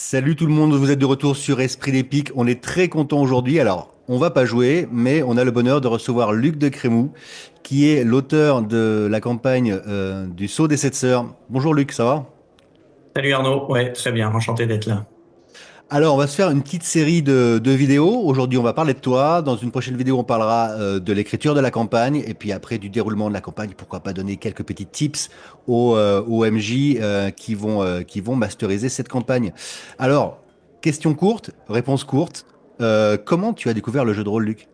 Salut tout le monde, vous êtes de retour sur Esprit d'Épique. On est très content aujourd'hui. Alors, on va pas jouer, mais on a le bonheur de recevoir Luc de Crémou, qui est l'auteur de la campagne du Sceau des Sept Sœurs. Bonjour Luc, ça va? Salut Arnaud, ouais, très bien, enchanté d'être là. Alors, on va se faire une petite série de vidéos. Aujourd'hui, on va parler de toi. Dans une prochaine vidéo, on parlera de l'écriture de la campagne et puis après du déroulement de la campagne. Pourquoi pas donner quelques petits tips aux MJ qui vont masteriser cette campagne. Alors, question courte, réponse courte. Comment tu as découvert le jeu de rôle, Luc?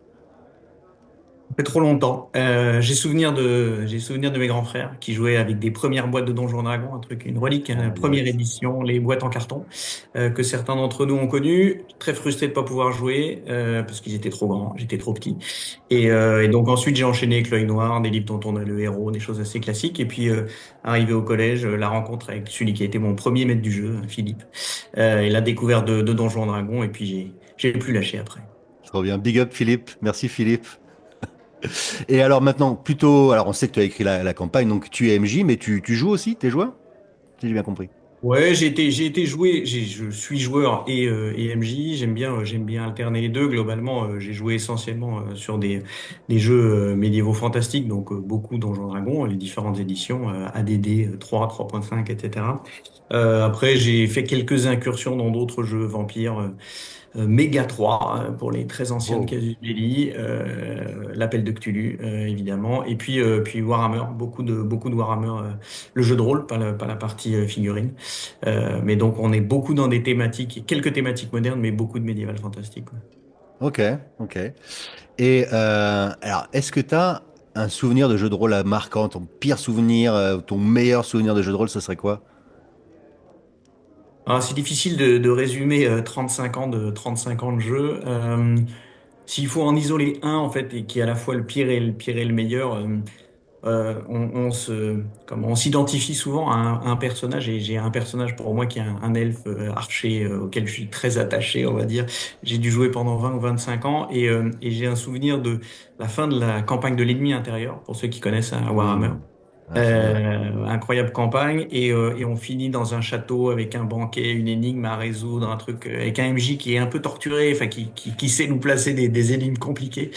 Ça fait trop longtemps. J'ai souvenir de mes grands frères qui jouaient avec des premières boîtes de Donjons Dragons, un truc, une relique, Ah, première yes. édition, les boîtes en carton, que certains d'entre nous ont connu. Très frustré de pas pouvoir jouer parce qu'ils étaient trop grands, j'étais trop petit. Et donc ensuite j'ai enchaîné avec l'œil noir, des livres dont on a le héros, des choses assez classiques. Et puis arrivé au collège, la rencontre avec celui qui a été mon premier maître du jeu, Philippe, et la découverte de Donjons Dragons. Et puis j'ai plus lâché après. Trop bien. Big up, Philippe. Merci, Philippe. Et alors maintenant, plutôt, alors on sait que tu as écrit la campagne, donc tu es MJ, mais tu joues aussi, t'es joueur? Si j'ai bien compris. Ouais, j'ai été joué, je suis joueur et MJ. J'aime bien alterner les deux. Globalement, j'ai joué essentiellement sur des jeux médiévaux fantastiques, donc beaucoup Donjons Dragons, les différentes éditions, ADD 3, 3.5, etc. Après, j'ai fait quelques incursions dans d'autres jeux, Vampire, Méga 3 pour les très anciennes Oh. casus belli, l'Appel de Cthulhu évidemment, et puis Warhammer, beaucoup de Warhammer, le jeu de rôle, pas la partie figurine. Mais donc on est beaucoup dans des thématiques, quelques thématiques modernes, mais beaucoup de médiéval fantastique, quoi. Ok, ok. Et alors, est-ce que tu as un souvenir de jeu de rôle marquant, ton pire souvenir, ton meilleur souvenir de jeu de rôle, ce serait quoi? Alors, c'est difficile de résumer 35 ans de jeu. S'il faut en isoler un en fait, et qui est à la fois le pire et le meilleur. On s'identifie souvent à un personnage, et j'ai un personnage pour moi qui est un elfe archer auquel je suis très attaché, on va dire. J'ai dû jouer pendant 20 ou 25 ans, et j'ai un souvenir de la fin de la campagne de l'ennemi intérieur, pour ceux qui connaissent Warhammer. Hmm. Ah, génial. Incroyable campagne, et on finit dans un château avec un banquet, une énigme à résoudre, un truc avec un MJ qui est un peu torturé, enfin qui sait nous placer des énigmes compliquées.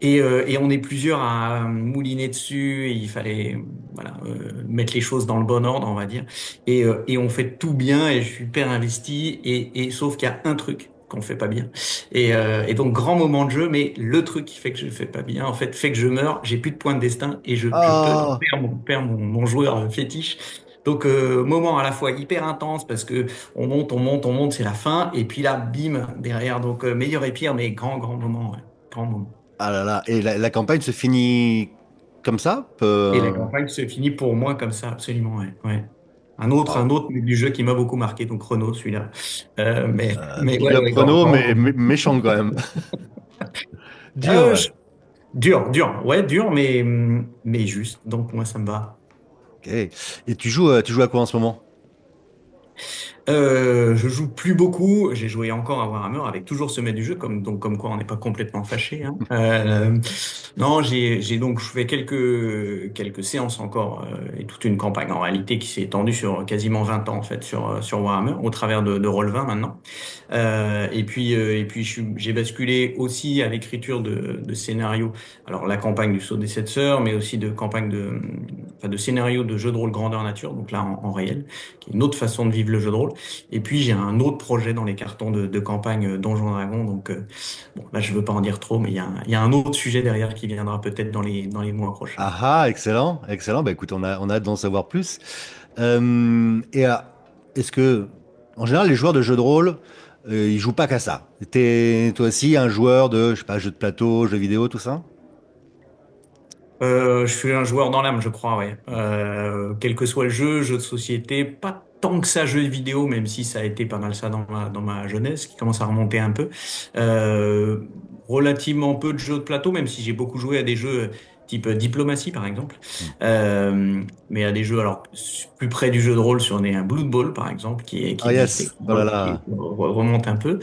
Et on est plusieurs à mouliner dessus. Et il fallait voilà, mettre les choses dans le bon ordre, on va dire. Et on fait tout bien. Et je suis hyper investi. Et sauf qu'il y a un truc qu'on fait pas bien. Et donc grand moment de jeu, mais le truc qui fait que je fais pas bien, en fait, fait que je meurs. J'ai plus de points de destin et je Ah, perds mon joueur fétiche. Donc moment à la fois hyper intense parce que on monte, on monte, on monte, c'est la fin. Et puis là, bim derrière. Donc meilleur et pire, mais grand moment, ouais. Grand moment. ah là là. Et la campagne se finit comme ça? Et la campagne se finit pour moi comme ça, absolument, ouais, ouais. Un autre du jeu qui m'a beaucoup marqué, donc Renault, celui-là. Mais Big ouais, up ouais, Renault, grand mais moment. méchant quand même. Dur, Euh, ouais. je- dur, ouais, dur, mais juste. Donc moi, ça me va. Ok. Et tu joues à quoi en ce moment? Je joue plus beaucoup. J'ai joué encore à Warhammer avec toujours ce maître du jeu, comme quoi on n'est pas complètement fâché, hein. Non, je fais quelques séances encore et toute une campagne en réalité qui s'est étendue sur quasiment 20 ans en fait sur Warhammer au travers de Roll20 maintenant. Et puis j'ai basculé aussi à l'écriture de scénarios. Alors la campagne du Sceau des Sept Sœurs, mais aussi de campagne enfin, de scénarios de jeux de rôle grandeur nature, donc là en réel, qui est une autre façon de vivre le jeu de rôle. Et puis j'ai un autre projet dans les cartons de campagne Donjons Dragons. Donc bon, là je veux pas en dire trop, mais il y a un autre sujet derrière qui viendra peut-être dans les mois prochains. Ah ah, excellent, excellent. Bah écoute, on a hâte d'en savoir plus. Est-ce que, en général, les joueurs de jeux de rôle, ils jouent pas qu'à ça. T'es toi aussi un joueur de, je sais pas, jeux de plateau, jeux vidéo, tout ça? Je suis un joueur dans l'âme, je crois, ouais. Quel que soit le jeu de société, pas tant que ça jeu vidéo, même si ça a été pas mal ça dans ma jeunesse, qui commence à remonter un peu. Euh, Relativement peu de jeux de plateau, même si j'ai beaucoup joué à des jeux type diplomatie, par exemple. Hmm. Mais à des jeux, alors, plus près du jeu de rôle, si on est un Blood Bowl, par exemple, qui Ah existait, yes, oh là qui là. remonte un peu.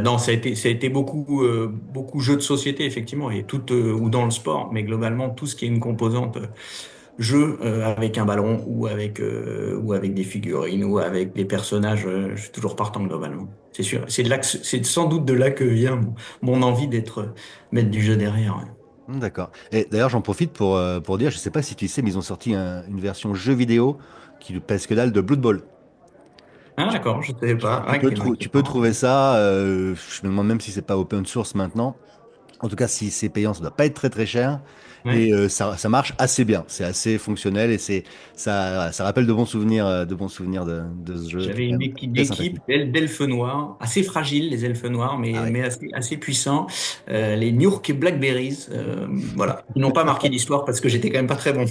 Non, ça a été beaucoup jeux de société, effectivement, et tout, ou dans le sport, mais globalement, tout ce qui est une composante jeu avec un ballon ou avec des figurines ou avec des personnages. Je suis toujours partant globalement. C'est sûr. C'est sans doute de là que vient mon envie d'être mettre du jeu derrière. Ouais. D'accord. Et d'ailleurs, j'en profite pour dire, je sais pas si tu sais, mais ils ont sorti une version jeu vidéo qui pèse que dalle de Blood Bowl. Ah d'accord, je ne savais pas. Ah, Tu ok, peux trouver ça, je me demande même si c'est pas open source maintenant. En tout cas, si c'est payant, ça doit pas être très très cher. Et ouais. ça marche assez bien. C'est assez fonctionnel et ça rappelle de bons souvenirs de ce jeu qui est J'avais quand une même très sympathique. équipe d'elfes noirs, assez fragiles les elfes noirs, Ah ouais. mais assez puissants. Les Niurk Blackberries, voilà. Ils n'ont pas marqué l'histoire parce que j'étais quand même pas très bon.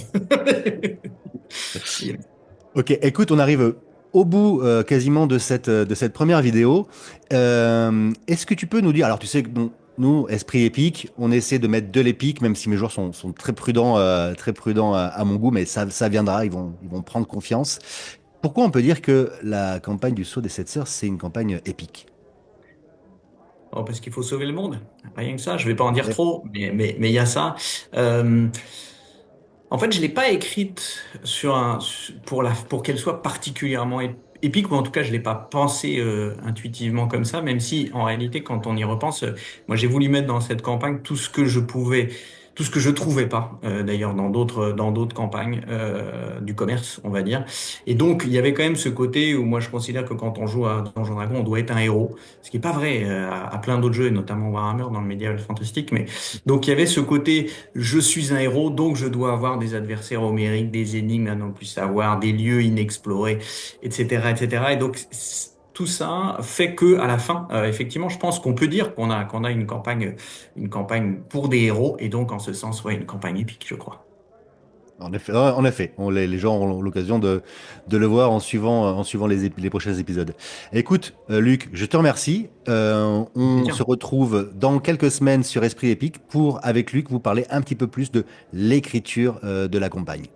Ok, écoute, on arrive au bout quasiment de cette première vidéo. Est-ce que tu peux nous dire, alors tu sais que bon, nous, Esprit épique, on essaie de mettre de l'épique, même si mes joueurs sont très prudents à mon goût, mais ça viendra, ils vont prendre confiance. Pourquoi on peut dire que la campagne du Sceau des Sept Sœurs, c'est une campagne épique? Oh, parce qu'il faut sauver le monde. Rien que ça, je vais pas en dire Ouais. trop, mais il y a ça. Euh, En fait, je l'ai pas écrite pour qu'elle soit particulièrement épique, ou en tout cas, je l'ai pas pensé intuitivement comme ça, même si en réalité, quand on y repense, moi j'ai voulu mettre dans cette campagne tout ce que je pouvais, tout ce que je trouvais pas, d'ailleurs dans d'autres campagnes du commerce, on va dire. Et donc, il y avait quand même ce côté où moi je considère que quand on joue à Donjons Dragons, on doit être un héros, ce qui est pas vrai à plein d'autres jeux, et notamment Warhammer dans le médiéval fantastique. Mais donc il y avait ce côté je suis un héros, donc je dois avoir des adversaires homériques, des énigmes à non plus savoir, des lieux inexplorés, etc., etc. Et cetera. Et donc tout ça fait que à la fin, effectivement, je pense qu'on peut dire qu'on a une campagne pour des héros, et donc en ce sens, ouais, une campagne épique, je crois. En effet, les gens ont l'occasion de le voir en suivant les prochains épisodes. Écoute, Luc, je te remercie. On se Plaisir. retrouve dans quelques semaines sur Esprit Épique pour, avec Luc, vous parler un petit peu plus de l'écriture de la campagne.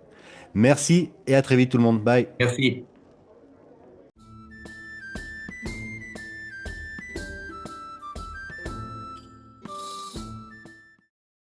Merci et à très vite tout le monde. Bye. Merci.